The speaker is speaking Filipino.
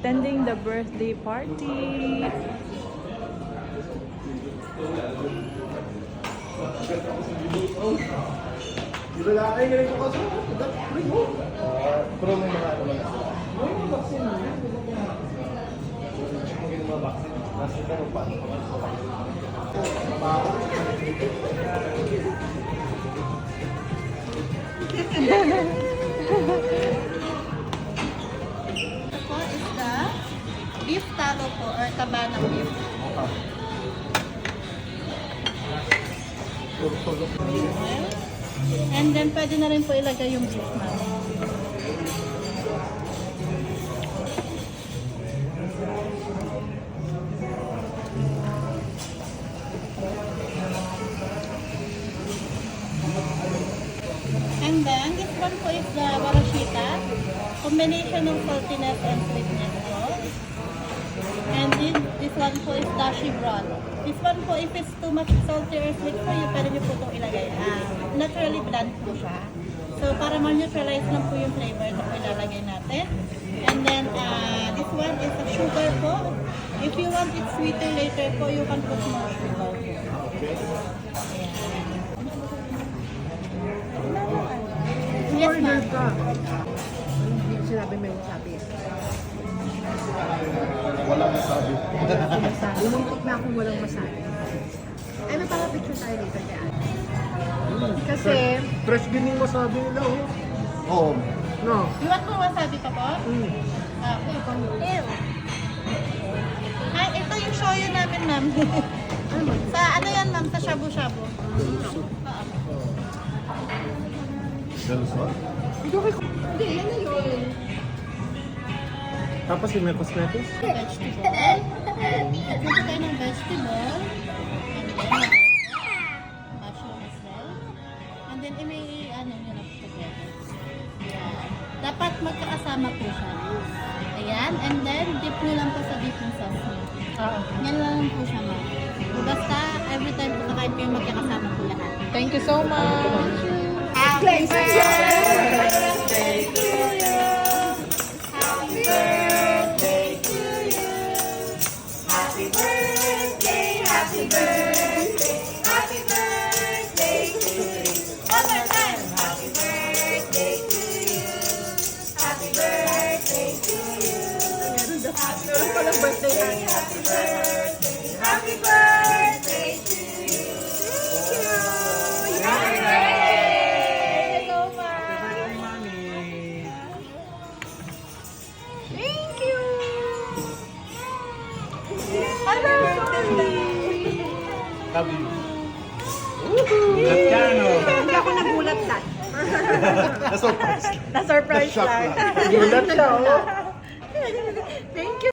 attending the birthday party. Pero may mga ano na sila. May mga vaccine na yun. May mga vaccine. Nasa ka ng paano. Ito po is the beef talo po or taba ng beef. And then pwede na rin po ilagay yung beef natin. And then this one po is the barashita. Combination ng saltiness and sweetness po. And this one po is dashi broth. This one po, if it's too much salty or sweet for you, pwede nyo po itong ilagay. Naturally bland po siya. So, para ma-neutralize lang po yung flavor na po ilalagay natin. And then, this one is a sugar po. If you want it sweeter later po, you can put more sugar po. Yes, ma'am. Hindi sinabi may wasabi. Walang masabi. Lumuntok na akong walang masabi. Ay, may para picture tayo dito kay Ate. Kasi, Fresh din yung masabi nila, oh. Oo. no. You want more wasabi pa po? Okay. Ay, ito yung shoyu namin, ma'am. Sa ano yan, ma'am? Sa shabu-shabu. Galusot? Hindi, yan na yun. Tapos yung may cosmetics? Vegetable. Pagkita tayo ng vegetable. And then, mushroom as well. And then, may ano nyo na together. Ayan. Dapat magkakasama po siya. Ayan. And then, dip nyo lang po sa dipping sauce nyo. Yan lang po siya, ma'am. Basta, every time po na kayo po yung magkakasama po lahat. Thank you so much. Happy birthday to you. Happy birthday to you. Happy birthday, happy birthday, happy birthday to you. One more time. Happy birthday to you. Happy birthday to you. Happy birthday, happy birthday, happy birthday to you. Happy birthday. Thank you! Happy birthday! Love you. Gulat ka, no? Hindi ako nagulat lahat. Na-surprise. Na-surprise Na-shock lang. lang. Gulat siya, oh.